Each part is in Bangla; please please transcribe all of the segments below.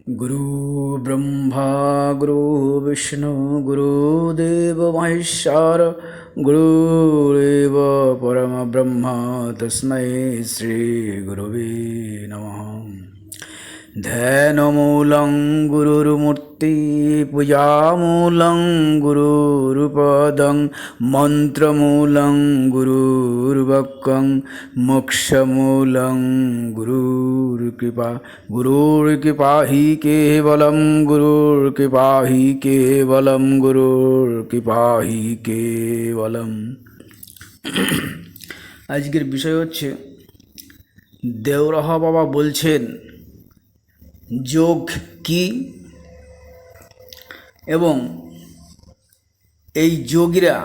गुरु ब्रह्मा गुरु विष्णु गुरुदेव महेश्वर गुरुरेव परम ब्रह्म तस्मै श्री गुरुवे नमः। ध्यानमूलं गुरुर्मूर्ति पूजामूलं गुरुरुपदं मंत्रमूलं गुरुर्वक्कं मोक्षमूलं गुरुर्कृपा हि केवलं गुरुर्कृपा हि केवलं गुरुर्कृपा हि केवलं। আজকের বিষয় হচ্ছে দেওরাহা বাবা বলছেন যোগ কি এবং এই যোগীরা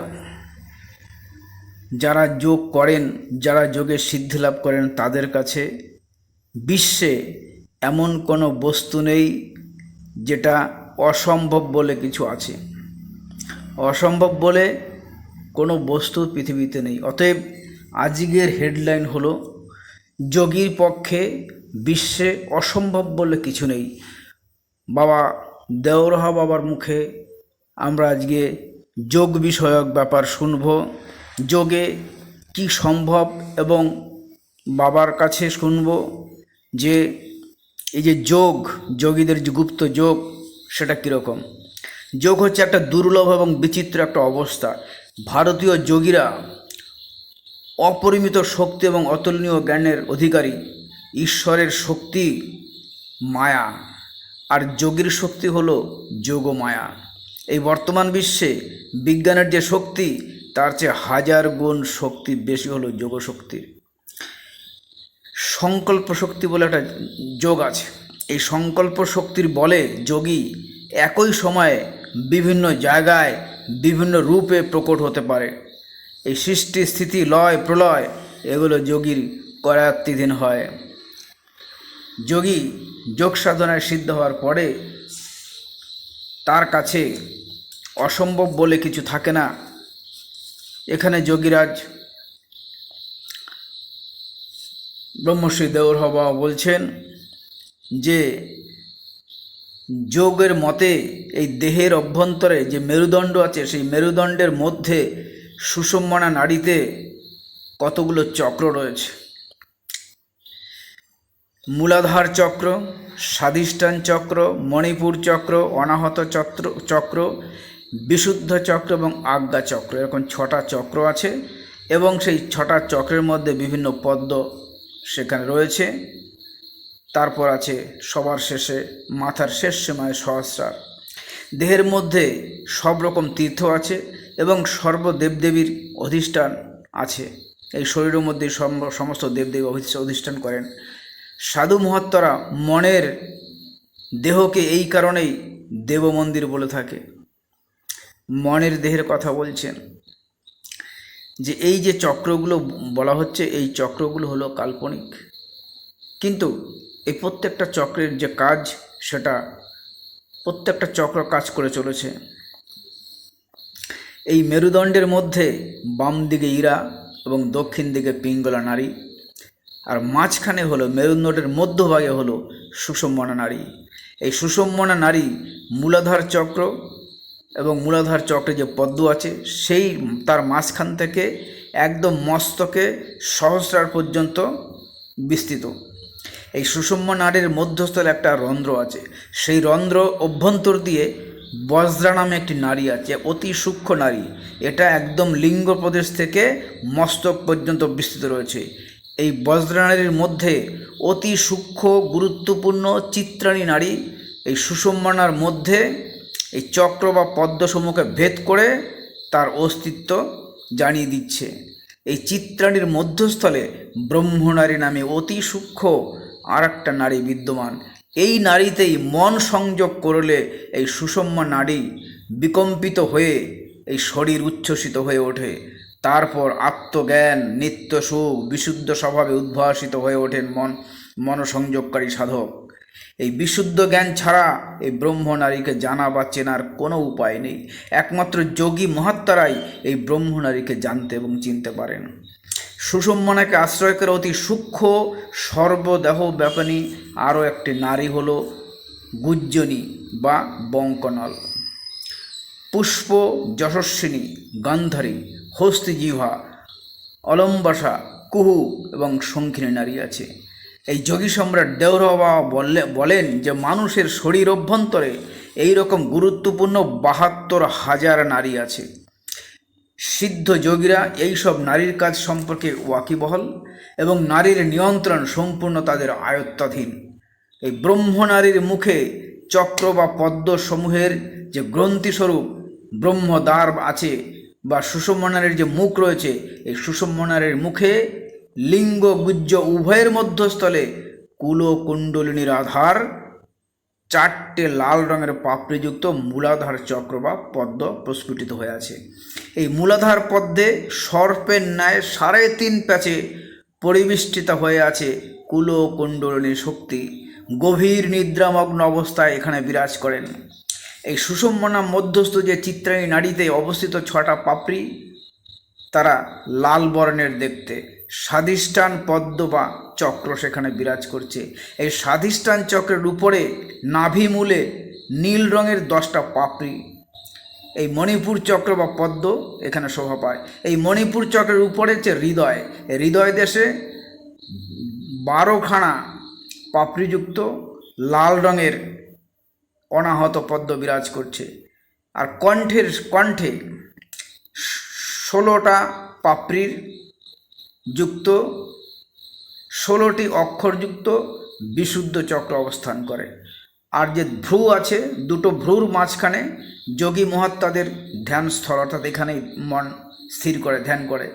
যারা যোগ করেন, যারা যোগের সিদ্ধি লাভ করেন, তাদের কাছে বিশ্বে এমন কোনো বস্তু নেই যেটা অসম্ভব বলে কিছু আছে। অসম্ভব বলে কোনো বস্তু পৃথিবীতে নেই। অতএব আজকের হেডলাইন হলো যোগীর পক্ষে বিশ্বে অসম্ভব বলে কিছু নেই। বাবা দেওরাহা বাবার মুখে আমরা আজকে যোগ বিষয়ক ব্যাপার শুনব। যোগে কি সম্ভব এবং বাবার কাছে শুনব যে এই যে যোগ, যোগীদের যে গুপ্ত যোগ সেটা কীরকম। যোগ হচ্ছে একটা দুর্লভ এবং বিচিত্র একটা অবস্থা। ভারতীয় যোগীরা অপরিমিত শক্তি এবং অতুলনীয় জ্ঞানের অধিকারী। ঈশ্বরের শক্তি মায়া, আর যোগীর শক্তি হলো যোগমায়া। এই বর্তমান বিশ্বে বিজ্ঞানের যে শক্তি তার চেয়ে হাজার গুণ শক্তি বেশি হলো যোগশক্তির। সংকল্প শক্তি বলে একটা যোগ আছে। এই সংকল্প শক্তির বলে যোগী একই সময়ে বিভিন্ন জায়গায় বিভিন্ন রূপে প্রকট হতে পারে। এই সৃষ্টি স্থিতি লয় প্রলয় এগুলো যোগীর করায়ত্তাধীন হয়। যোগী যোগ সাধনায় সিদ্ধ হওয়ার পরে তার কাছে অসম্ভব বলে কিছু থাকে না। এখানে যোগীরাজ ব্রহ্মশ্রী দেওরাহা বাবা বলছেন যে যোগের মতে এই দেহের অভ্যন্তরে যে মেরুদণ্ড আছে সেই মেরুদণ্ডের মধ্যে সুষুম্না নাড়িতে কতগুলো চক্র রয়েছে। মূলাধার চক্র, স্বাধিষ্ঠান চক্র, মণিপুর চক্র, অনাহত চক্র, বিশুদ্ধ চক্র এবং আজ্ঞা চক্র, এরকম 6টা চক্র আছে এবং সেই 6টা চক্রের মধ্যে বিভিন্ন পদ্ম সেখানে রয়েছে। তারপর আছে সবার শেষে মাথার শেষ সীমায় সহস্রার। দেহের মধ্যে সব রকম তীর্থ আছে এবং সর্বদেবদেবীর অধিষ্ঠান আছে। এই শরীরের মধ্যে সমস্ত দেবদেবী অধিষ্ঠান করেন। সাধু মহাত্মারা মনের দেহকে এই কারণেই দেবমন্দির বলে থাকে। মনের দেহের কথা বলছেন যে এই যে চক্রগুলো বলা হচ্ছে এই চক্রগুলো হলো কাল্পনিক, কিন্তু এই প্রত্যেকটা চক্রের যে কাজ সেটা প্রত্যেকটা চক্র কাজ করে চলেছে। এই মেরুদণ্ডের মধ্যে বাম দিকে ইরা এবং দক্ষিণ দিকে পিঙ্গলা নাড়ি, আর মাঝখানে হলো মেরুদণ্ডের মধ্যভাগে হলো সুষুম্না নাড়ি। এই সুষুম্না নাড়ি মূলাধার চক্র এবং মূলাধার চক্রে যে পদ্ম আছে সেই তার মাঝখান থেকে একদম মস্তকে সহস্রার পর্যন্ত বিস্তৃত। এই সুষুম্না নাড়ির মধ্যস্থলে একটা রন্ধ্র আছে। সেই রন্ধ্র অভ্যন্তর দিয়ে বজ্রা নামে একটি নাড়ি আছে, অতি সূক্ষ্ম নাড়ি। এটা একদম লিঙ্গ প্রদেশ থেকে মস্তক পর্যন্ত বিস্তৃত রয়েছে। এই বজ্রা নাড়ির মধ্যে অতি সূক্ষ্ম গুরুত্বপূর্ণ চিত্রাণী নাড়ি এই সুষুম্নার মধ্যে এই চক্র বা পদ্মসমূহকে ভেদ করে তার অস্তিত্ব জানিয়ে দিচ্ছে। এই চিত্রাণীর মধ্যস্থলে ব্রহ্মনারী নামে অতি সূক্ষ্ম আর একটা নারী বিদ্যমান। এই নারীতেই মন সংযোগ করলে এই সুষুম্না নাড়ি বিকম্পিত হয়ে এই শরীর উচ্ছ্বসিত হয়ে ওঠে। তারপর আত্মজ্ঞান, নিত্য সুখ, বিশুদ্ধ স্বভাবে উদ্ভাসিত হয়ে ওঠেন মনসংযোগকারী সাধক। এই বিশুদ্ধ জ্ঞান ছাড়া এই ব্রহ্মনারীকে জানা বা চেনার কোনো উপায় নেই। একমাত্র যোগী মহাত্মারাই এই ব্রহ্মনারীকে জানতে এবং চিনতে পারেন। সুষুম্নাকে আশ্রয় করে অতি সূক্ষ্ম সর্বদেহ ব্যাপিনী আরও একটি নারী হলো গুজ্জনী বা বঙ্কনল। পুষ্প যশস্বিনী, গান্ধারী, হস্তিজিহ্বা, অলম্বাসা, কুহু এবং শঙ্খিনী নারী আছে। এই যোগী সম্রাট দেওরহ বাবা বলেন যে মানুষের শরীর অভ্যন্তরে এইরকম গুরুত্বপূর্ণ ৭২,০০০ নারী আছে। সিদ্ধ যোগীরা এইসব নারীর কাজ সম্পর্কে ওয়াকিবহল এবং নারীর নিয়ন্ত্রণ সম্পূর্ণ তাদের আয়ত্তাধীন। এই ব্রহ্মনারীর মুখে চক্র বা পদ্ম সমূহের যে গ্রন্থিস্বরূপ ব্রহ্মদ্বার আছে বা সুষুম্না নারীর যে মুখ রয়েছে, এই সুষুম্না নারীর মুখে লিঙ্গ গুজ্জ উভয়ের মধ্যস্থলে কুলকুণ্ডলিনীর আধার 4টে লাল রঙের পাপড়িযুক্ত মূলাধার চক্র বা পদ্ম প্রস্ফুটিত হয়ে আছে। এই মূলাধার পদ্মে সর্পের ন্যায় 3.5 প্যাচে পরিবেষ্টিত হয়ে আছে কুলকুণ্ডলিনী শক্তি। গভীর নিদ্রামগ্ন অবস্থায় এখানে বিরাজ করেন। এই সুষুম্না মধ্যস্থ যে চিত্রায়ী নাড়িতে অবস্থিত 6টা পাপড়ি, তারা লাল বর্ণের দেখতে। স্বাধিষ্ঠান পদ্ম বা চক্র সেখানে বিরাজ করছে। এই স্বাধিষ্ঠান চক্রের উপরে নাভিমূলে নীল রঙের 10টা পাপড়ি। এই মণিপুর চক্র বা পদ্ম এখানে শোভা পায়। এই মণিপুর চক্রের উপরে হচ্ছে হৃদয়। এই হৃদয় দেশে 12খানা পাপড়িযুক্ত লাল রঙের অনাহত পদ্ম বিরাজ করছে। আর কণ্ঠে 16টা পাপড়ির যুক্ত 16টি অক্ষরযুক্ত বিশুদ্ধ চক্র অবস্থান করে। আর যে ভ্রু আছে, 2টো ভ্রুর মাঝখানে যোগী মহাত্মাদের ধ্যানস্থল, অর্থাৎ এখানেই মন স্থির করে ধ্যান করে।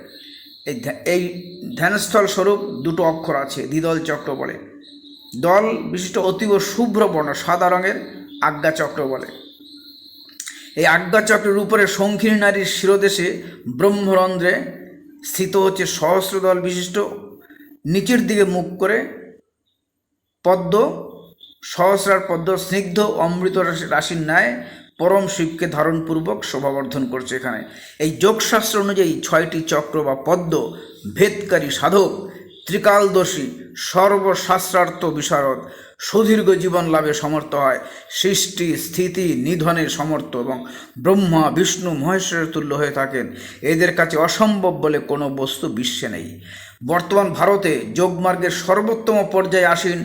এই ধ্যানস্থল স্বরূপ 2টো অক্ষর আছে, দ্বিদল চক্র বলে। দল বিশিষ্ট অতীব শুভ্র বর্ণ সাদা রঙের আজ্ঞা চক্র বলে। এই আজ্ঞা চক্রের উপরে শঙ্খিনী নারীর শিরোদেশে ব্রহ্মরন্ধ্রে স্থিত হচ্ছে সহস্রদল বিশিষ্ট নিচের দিকে মুখ করে পদ্ম। সহস্রার পদ্ম স্নিগ্ধ অমৃত রাশির ন্যায় পরম শিবকে ধারণপূর্বক শোভাবর্ধন করছে। এখানে এই যোগশাস্ত্র অনুযায়ী 6টি চক্র বা পদ্ম ভেদকারী সাধক, ত্রিকালদর্শী, সর্বশাস্ত্রার্থ বিশারদ, সুদীর্ঘ জীবন লাভে সমর্থ হয়, সৃষ্টি স্থিতি নিধনের সমর্থ এবং ব্রহ্মা বিষ্ণু মহেশ্বরের তুল্য হয়ে থাকেন। এদের কাছে অসম্ভব বলে কোনো বস্তু বিশ্বে নেই। বর্তমান ভারতে যোগমার্গের সর্বোত্তম পর্যায়ে আসীন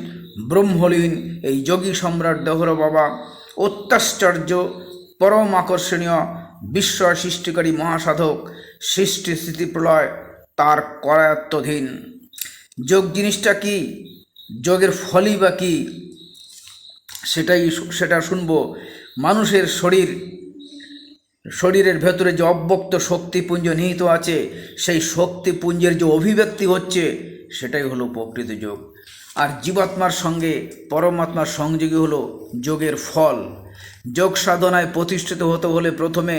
ব্রহ্মলীন এই যোগী সম্রাট দেওরহ বাবা অত্যাশ্চর্য পরম আকর্ষণীয় বিস্ময় সৃষ্টিকারী মহাসাধক। সৃষ্টি স্থিতি প্রলয় তার করায়ত্তাধীন। যোগ জিনিসটা কি, যোগের ফলই বা কী, সেটা শুনবো। মানুষের শরীরের ভেতরে যে অব্যক্ত শক্তিপুঞ্জ নিহিত আছে, সেই শক্তিপুঞ্জের যে অভিব্যক্তি হচ্ছে, সেটাই হলো প্রকৃত যোগ। আর জীবাত্মার সঙ্গে পরমাত্মার সংযোগী হলো যোগের ফল। যোগ সাধনায় প্রতিষ্ঠিত হতে হলে প্রথমে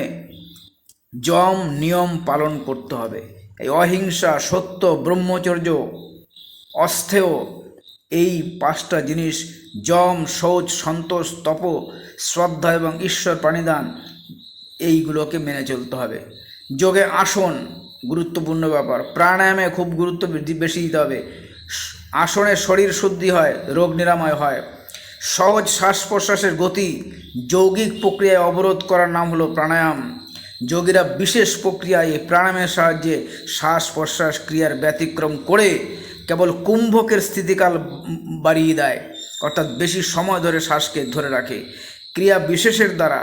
যম নিয়ম পালন করতে হবে। এই অহিংসা, সত্য, ব্রহ্মচর্য, অস্থেয়, এই 5টা জিনিস যম, শৌচ, সন্তোষ, তপ, শ্রদ্ধা এবং ঈশ্বর প্রাণিদান, এইগুলোকে মেনে চলতে হবে। যোগে আসন গুরুত্বপূর্ণ ব্যাপার। প্রাণায়ামে খুব গুরুত্ব বেশি দিতে হবে। আসনে শরীর শুদ্ধি হয়, রোগ নিরাময় হয়। সহজ শ্বাস প্রশ্বাসের গতি যৌগিক প্রক্রিয়ায় অবরোধ করার নাম হলো প্রাণায়াম। যোগীরা বিশেষ প্রক্রিয়ায় এই প্রাণায়ামের সাহায্যে শ্বাস প্রশ্বাস ক্রিয়ার ব্যতিক্রম করে কেবল কুম্ভকের স্থিতিকাল বাড়িয়ে দেয়, অর্থাৎ বেশি সময় ধরে শ্বাসকে ধরে রাখে। ক্রিয়া বিশেষের দ্বারা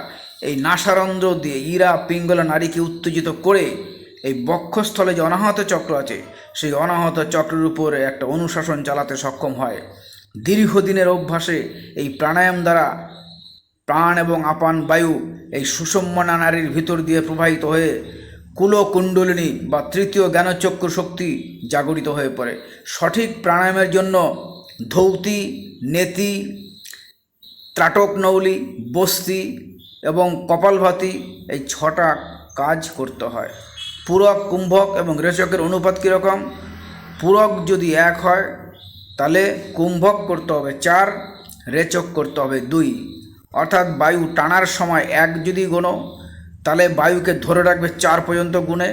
এই নাসারন্ধ্র দিয়ে ইরা পিঙ্গলা নারীকে উত্তেজিত করে এই বক্ষস্থলে যে অনাহত চক্র আছে, সেই অনাহত চক্রের উপরে একটা অনুশাসন চালাতে সক্ষম হয়। দীর্ঘদিনের অভ্যাসে এই প্রাণায়াম দ্বারা প্রাণ এবং আপান বায়ু এই সুষুম্না নারীর ভিতর দিয়ে প্রবাহিত হয়ে কুলকুণ্ডলিনী বা তৃতীয় জ্ঞানচক্ষু শক্তি জাগরিত হয়ে পড়ে। সঠিক প্রাণায়ামের জন্য ধৌতি, নেতি, ত্রাটকনৌলি, বস্তি এবং কপালভাতি, এই 6টা কাজ করতে হয়। পূরক, কুম্ভক এবং রেচকের অনুপাত কীরকম? পূরক যদি 1 হয় তাহলে কুম্ভক করতে হবে 4, রেচক করতে হবে 2। অর্থাৎ বায়ু টানার সময় 1 যদি গুণো, তাহলে বায়ুকে ধরে রাখবে 4 পর্যন্ত গুণে,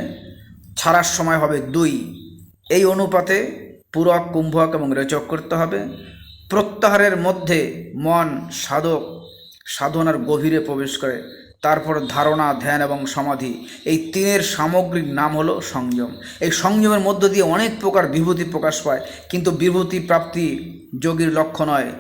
ছাড়ার সময় হবে 2। এই অনুপাতে পূরক, কুম্ভক এবং রেচক করতে হবে। প্রত্যাহারের মধ্যে মন সাধনার গভীরে প্রবেশ করে। তারপর ধারণা, ধ্যান এবং সমাধি, এই তিনের সামগ্রিক নাম হলো সংযম। এই সংযমের মধ্য দিয়ে অনেক প্রকার বিভূতি প্রকাশ পায়, কিন্তু বিভূতি প্রাপ্তি যোগীর লক্ষ্য নয়।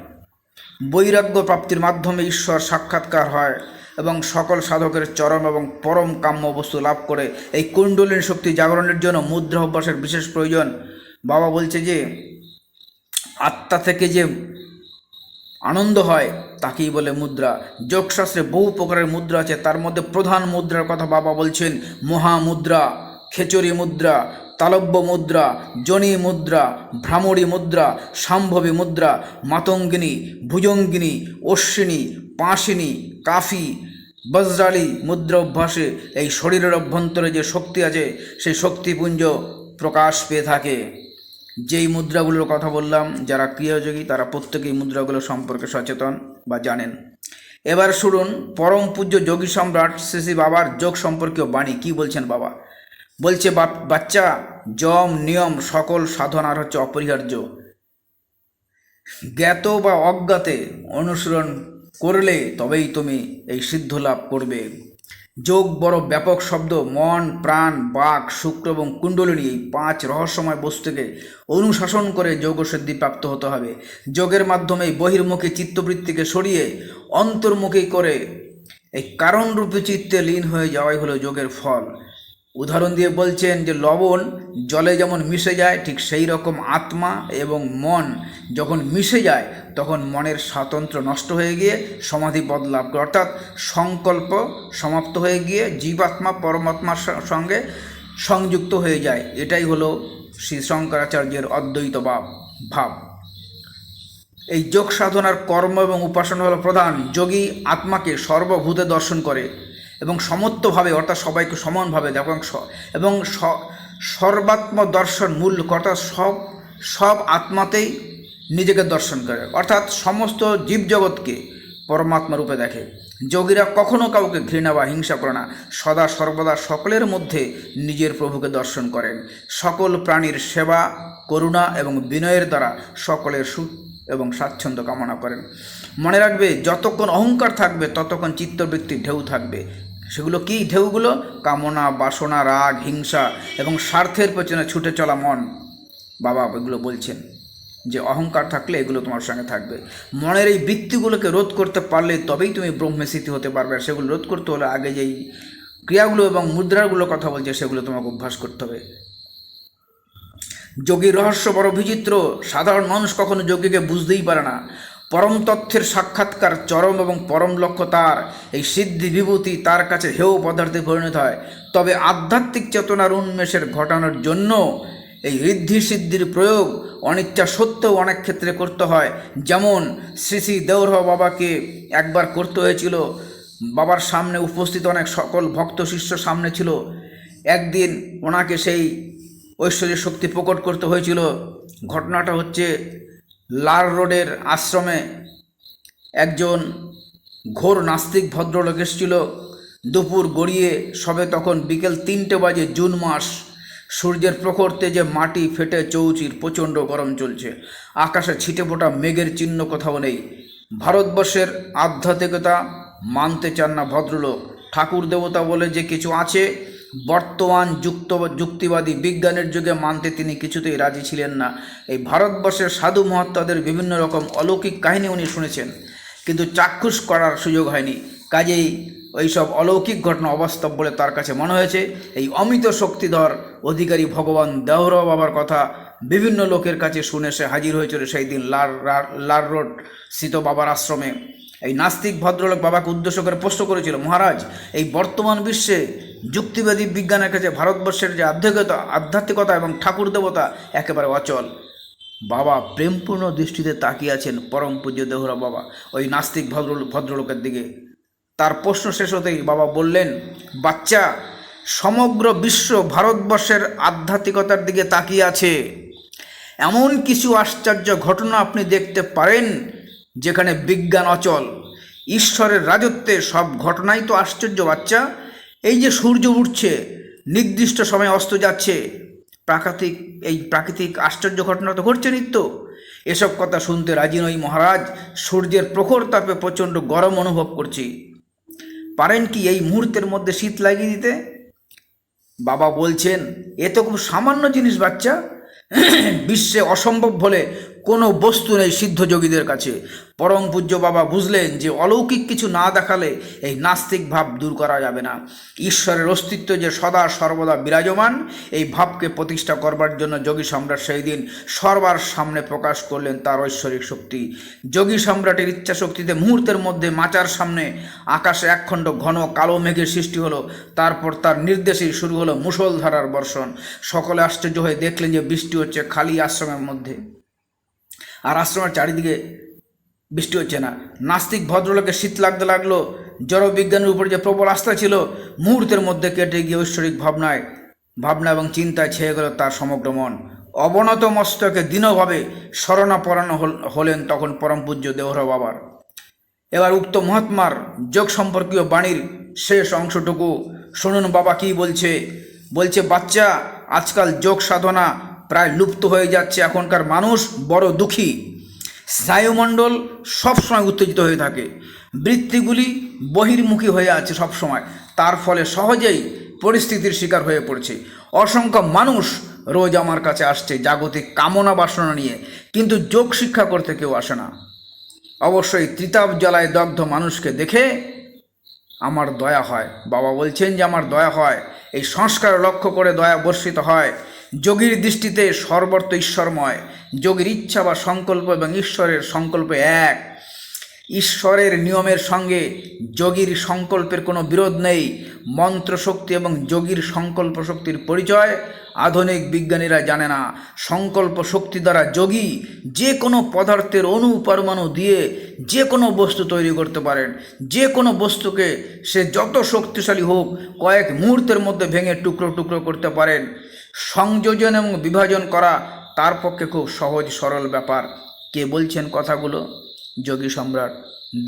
বৈরাগ্য প্রাপ্তির মাধ্যমে ঈশ্বর সাক্ষাৎকার হয় এবং সকল সাধকের চরম এবং পরম কাম্য বস্তু লাভ করে। এই কুণ্ডলিনী শক্তি জাগরণের জন্য মুদ্রা অভ্যাসের বিশেষ প্রয়োজন। বাবা বলছে যে আত্মা থেকে যে আনন্দ হয় তাকেই বলে মুদ্রা। যোগশাস্ত্রে বহু প্রকারের মুদ্রা আছে, তার মধ্যে প্রধান মুদ্রার কথা বাবা বলছেন মহামুদ্রা, খেচরি মুদ্রা, তালব্য মুদ্রা, জনি মুদ্রা, ভ্রামরী মুদ্রা, শাম্ভবী মুদ্রা, মাতঙ্গিনী, ভুজঙ্গিনী, অশ্বিনী, পাশিনী, কাফি, বজ্রালী মুদ্রা অভ্যাসে এই শরীরের অভ্যন্তরে যে শক্তি আছে সেই শক্তিপুঞ্জ প্রকাশ পেয়ে থাকে। যেই মুদ্রাগুলোর কথা বললাম, যারা ক্রিয়াযোগী তারা প্রত্যেকেই মুদ্রাগুলো সম্পর্কে সচেতন বা জানেন। এবার শুনুন পরম পূজ্য যোগী সম্রাট শ্রী শ্রী বাবার যোগ সম্পর্কীয় বাণী। কি বলছেন বাবা? বলছে বাচ্চা, যম নিয়ম সকল সাধনার হচ্ছে অপরিহার্য। জ্ঞাত বা অজ্ঞাতে অনুসরণ করলে তবেই তুমি এই সিদ্ধ লাভ করবে। যোগ বড় ব্যাপক শব্দ। মন, প্রাণ, বাক, শুক্র এবং কুণ্ডলিনী এই 5 রহস্যময় বস্তুকে অনুশাসন করে যোগসিদ্ধি প্রাপ্ত হতে হবে। যোগের মাধ্যমে বহির্মুখী চিত্তবৃত্তিকে সরিয়ে অন্তর্মুখী করে এই কারণরূপী চিত্তে লীন হয়ে যাওয়াই হলো যোগের ফল। উদাহরণ দিয়ে বলছেন যে লবণ জলে যেমন মিশে যায়, ঠিক সেই রকম আত্মা এবং মন যখন মিশে যায় তখন মনের স্বাতন্ত্র্য নষ্ট হয়ে গিয়ে সমাধি পদ লাভ করে, অর্থাৎ সংকল্প সমাপ্ত হয়ে গিয়ে জীবাত্মা পরমাত্মার সঙ্গে সংযুক্ত হয়ে যায়। এটাই হলো শ্রী শঙ্করাচার্যের অদ্বৈত ভাব। এই যোগ সাধনার কর্ম এবং উপাসনা হলো প্রধান। যোগী আত্মাকে সর্বভূতে দর্শন করে এবং সমত্বভাবে, অর্থাৎ সবাইকে সমানভাবে এবং সর্বাত্ম দর্শন মূল, অর্থাৎ সব আত্মাতেই নিজেকে দর্শন করে, অর্থাৎ সমস্ত জীবজগৎকে পরমাত্মা রূপে দেখে। যোগীরা কখনো কাউকে ঘৃণা বা হিংসা করে না, সদা সর্বদা সকলের মধ্যে নিজের প্রভুকে দর্শন করেন। সকল প্রাণীর সেবা, করুণা এবং বিনয়ের দ্বারা সকলের সুখ এবং স্বাচ্ছন্দ্য কামনা করেন। মনে রাখবে, যতক্ষণ অহংকার থাকবে ততক্ষণ চিত্তবৃত্তির ঢেউ থাকবে। সেগুলো কি ঢেউগুলো? কামনা, বাসনা, রাগ, হিংসা এবং স্বার্থের পেছনে ছুটে চলা মন। বাবা এগুলো বলছেন যে অহংকার থাকলে এগুলো তোমার সঙ্গে থাকবে। মনের এই বৃত্তিগুলোকে রোধ করতে পারলে তবেই তুমি ব্রহ্মস্থিতি হতে পারবে। আর সেগুলো রোধ করতে হলে আগে যেই ক্রিয়াগুলো এবং মুদ্রাগুলোর কথা বলছে সেগুলো তোমাকে অভ্যাস করতে হবে। যোগীর রহস্য বড় বিচিত্র। সাধারণ মানুষ কখনো যোগীকে বুঝতেই পারে না। পরম তথ্যের সাক্ষাৎকার চরম এবং পরম লক্ষ্য তার। এই সিদ্ধি বিভূতি তার কাছে হেয় পদার্থে পরিণত হয়। তবে আধ্যাত্মিক চেতনার উন্মেষের ঘটানোর জন্য এই ঋদ্ধি সিদ্ধির প্রয়োগ অনিচ্ছা সত্ত্বেও অনেক ক্ষেত্রে করতে হয়। যেমন শ্রী শ্রী দেওরহ বাবাকে একবার করতে হয়েছিল। বাবার সামনে উপস্থিত অনেক সকল ভক্ত শিষ্য সামনে ছিল। একদিন ওনাকে সেই ঐশ্বরিক শক্তি প্রকট করতে হয়েছিল। ঘটনাটা হচ্ছে লাল রোডের আশ্রমে একজন ঘোর নাস্তিক ভদ্রলোক এসেছিল। দুপুর গড়িয়ে সবে তখন বিকেল 3টে বাজে। জুন মাস, সূর্যের প্রখর তেজে মাটি ফেটে চৌচির, প্রচণ্ড গরম চলছে। আকাশে ছিটে ফোটা মেঘের চিহ্ন কোথাও নেই। ভারতবর্ষের আধ্যাত্মিকতা মানতে চান না ভদ্রলোক। ঠাকুর দেবতা বলে যে কিছু আছে, বর্তমান যুক্তিবাদী বিজ্ঞানের যুগে মানতে তিনি কিছুতেই রাজি ছিলেন না। এই ভারতবর্ষের সাধু মহাত্মাদের বিভিন্ন রকম অলৌকিক কাহিনী উনি শুনেছেন, কিন্তু চাক্ষুষ করার সুযোগ হয়নি। কাজেই ওইসব অলৌকিক ঘটনা অবাস্তব বলে তার কাছে মনে হয়েছে। এই অমিত শক্তিধর অধিকারী ভগবান দেওরহ বাবার কথা বিভিন্ন লোকের কাছে শুনে সে হাজির হয়েছিল সেই দিন লাল রোড স্থিত বাবার আশ্রমে। এই নাস্তিক ভদ্রলোক বাবাকে উদ্দেশ্য করে প্রশ্ন করেছিল, মহারাজ, এই বর্তমান বিশ্বে যুক্তিবাদী বিজ্ঞানের কাছে ভারতবর্ষের যে আধ্যাত্মিকতা এবং ঠাকুর দেবতা একেবারে অচল। বাবা প্রেমপূর্ণ দৃষ্টিতে তাকিয়ে আছেন পরম পূজ্য দেওরহ বাবা ওই নাস্তিক ভদ্রলোকের দিকে। তার প্রশ্ন শেষ হতেই বাবা বললেন, বাচ্চা, সমগ্র বিশ্ব ভারতবর্ষের আধ্যাত্মিকতার দিকে তাকিয়ে আছে। এমন কিছু আশ্চর্য ঘটনা আপনি দেখতে পারেন যেখানে বিজ্ঞান অচল। ঈশ্বরের রাজত্বে সব ঘটনাই তো আশ্চর্য বাচ্চা। এই যে সূর্য উঠছে, নির্দিষ্ট সময়ে অস্ত যাচ্ছে, প্রাকৃতিক আশ্চর্য ঘটনা তো ঘটছে নিত্য। এসব কথা শুনতে রাজি নই মহারাজ, সূর্যের প্রখর তাপে প্রচণ্ড গরম অনুভব করছি, পারেন কি এই মুহূর্তের মধ্যে শীত লাগিয়ে দিতে? বাবা বলছেন, এ তো খুব সামান্য জিনিস বাচ্চা, বিশ্বে অসম্ভব বলে কোনো বস্তু নেই সিদ্ধযোগীদের কাছে। পরম পূজ্য বাবা বুঝলেন যে অলৌকিক কিছু না দেখালে এই নাস্তিক ভাব দূর করা যাবে না। ঈশ্বরের অস্তিত্ব যে সদা সর্বদা বিরাজমান, এই ভাবকে প্রতিষ্ঠা করবার জন্য যোগী সম্রাট সেই দিন সর্বার সামনে প্রকাশ করলেন তার ঐশ্বরিক শক্তি। যোগী সম্রাটের ইচ্ছা শক্তিতে মুহূর্তের মধ্যে মাচার সামনে আকাশে একখণ্ড ঘন কালো মেঘের সৃষ্টি হলো। তারপর তার নির্দেশেই শুরু হলো মুষলধারার বর্ষণ। সকলে আশ্চর্য হয়ে দেখলেন যে বৃষ্টি হচ্ছে খালি আশ্রমের মধ্যে, আর আশ্রমের চারিদিকে বৃষ্টি হচ্ছে না। নাস্তিক ভদ্রলোকের শীত লাগতে লাগলো। জড়বিজ্ঞানের উপর যে প্রবল আস্থা ছিল, মুহূর্তের মধ্যে কেটে গিয়ে ঐশ্বরিক ভাবনা এবং চিন্তায় ছেয়ে গেল তার সমগ্র মন। অবনত মস্তকে দীনভাবে শরণাপন্ন হলেন তখন পরম পূজ্য দেওহর বাবার। এবার উক্ত মহাত্মার যোগ সম্পর্কীয় বাণীর শেষ অংশটুকু শুনুন। বাবা কি বলছে, বাচ্চা, আজকাল যোগ সাধনা প্রায় লুপ্ত হয়ে যাচ্ছে। এখনকার মানুষ বড় দুঃখী। স্নায়ুমণ্ডল সবসময় উত্তেজিত হয়ে থাকে, বৃত্তিগুলি বহির্মুখী হয়ে আছে সবসময়, তার ফলে সহজেই পরিস্থিতির শিকার হয়ে পড়ছে। অসংখ্য মানুষ রোজ আমার কাছে আসছে জাগতিক কামনা বাসনা নিয়ে, কিন্তু যোগ শিক্ষা করতে কেউ আসে না। অবশ্যই ত্রিতাপ জ্বালায় দগ্ধ মানুষকে দেখে আমার দয়া হয়। বাবা বলছেন যে আমার দয়া হয়, এই সংস্কার লক্ষ্য করে দয়া বর্ষিত হয়। যোগীর দৃষ্টিতে সর্বত্র ঈশ্বরময়। যোগীর ইচ্ছা বা সংকল্প এবং ঈশ্বরের সংকল্প এক। ঈশ্বরের নিয়মের সঙ্গে যোগীর সংকল্পের কোনো বিরোধ নেই। মন্ত্রশক্তি এবং যোগীর সংকল্প শক্তির পরিচয় আধুনিক বিজ্ঞানীরা জানে না। সংকল্প শক্তি দ্বারা যোগী যে কোনো পদার্থের অণু পরমাণু দিয়ে যে কোনো বস্তু তৈরি করতে পারেন। যে কোনো বস্তুকে সে যত শক্তিশালী হোক কয়েক মুহূর্তের মধ্যে ভেঙে টুকরো টুকরো করতে পারেন। সংযোজন এবং বিভাজন করা তার পক্ষে খুব সহজ সরল ব্যাপার। কে বলছেন কথাগুলো? যোগী সম্রাট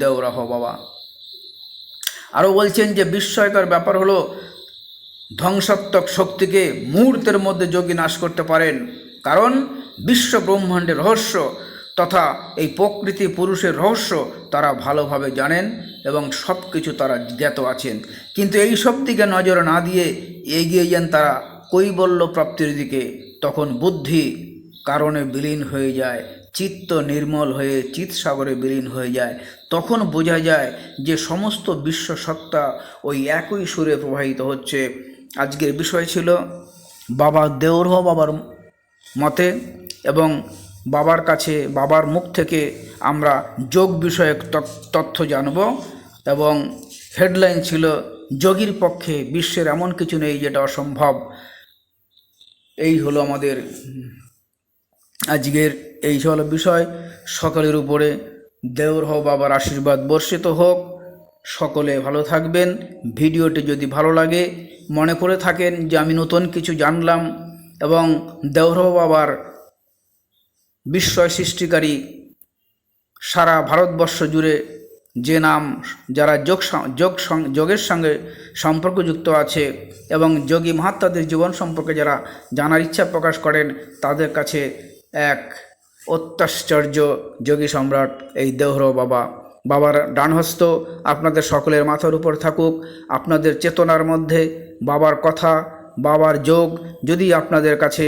দেওরাহ বাবা। আরও বলছেন যে বিস্ময়কর ব্যাপার হলো, ধ্বংসাত্মক শক্তিকে মুহূর্তের মধ্যে যোগী নাশ করতে পারেন, কারণ বিশ্ব ব্রহ্মাণ্ডের রহস্য তথা এই প্রকৃতি পুরুষের রহস্য তারা ভালোভাবে জানেন এবং সব কিছু তারা জ্ঞাত আছেন। কিন্তু এই সব দিকে নজর না দিয়ে এগিয়ে যান তারা কৈবল্য প্রাপ্তির দিকে। তখন বুদ্ধি কারণে বিলীন হয়ে যায়, চিত্ত নির্মল হয়ে চিৎসাগরে বিলীন হয়ে যায়। তখন বোঝা যায় যে সমস্ত বিশ্ব সত্তা ওই একই সুরে প্রবাহিত হচ্ছে। আজকের বিষয় ছিল বাবা দেওরহ বাবার মতে, এবং বাবার কাছে বাবার মুখ থেকে আমরা যোগ বিষয়ক তথ্য জানব, এবং হেডলাইন ছিল যোগীর পক্ষে বিশ্বের এমন কিছু নেই যেটা অসম্ভব। এই হলো আমাদের আজকের এই হলো বিষয়। সকলের উপরে দেওরহ বাবার আশীর্বাদ বর্ষিত হোক। সকলে ভালো থাকবেন। ভিডিওটি যদি ভালো লাগে, মনে করে থাকেন যে আমি নতুন কিছু জানলাম এবং দেওরহ বাবার বিস্ময় সৃষ্টিকারী সারা ভারতবর্ষ জুড়ে যে নাম যারা যোগের সঙ্গে সম্পর্কযুক্ত আছে এবং যোগী মহাত্মাদের জীবন সম্পর্কে যারা জানার ইচ্ছা প্রকাশ করেন, তাদের কাছে এক অত্যাশ্চর্য যোগী সম্রাট এই দেওরহ বাবা। বাবার ডানহস্ত আপনাদের সকলের মাথার উপর থাকুক। আপনাদের চেতনার মধ্যে বাবার কথা, বাবার যোগ যদি আপনাদের কাছে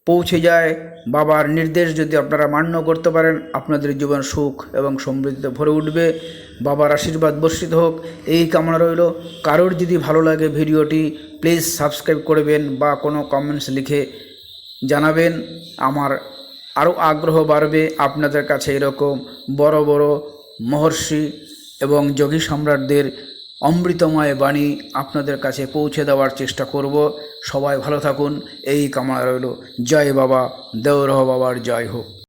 পৌঁছে যায়, বাবার নির্দেশ যদি আপনারা মান্য করতে পারেন, আপনাদের জীবন সুখ এবং সমৃদ্ধিতে ভরে উঠবে। বাবার আশীর্বাদ বর্ষিত হোক, এই কামনা রইল। কারোর যদি ভালো লাগে ভিডিওটি, প্লিজ সাবস্ক্রাইব করবেন বা কোনো কমেন্টস লিখে জানাবেন। আমার আরও আগ্রহ বাড়বে আপনাদের কাছে এরকম বড় বড় মহর্ষি এবং যোগী সম্রাটদের অমৃতময় বাণী আপনাদের কাছে পৌঁছে দেওয়ার চেষ্টা করব। সবাই ভালো থাকুন, এই কামনা রইল। জয় বাবা দেওরহ বাবার জয় হোক।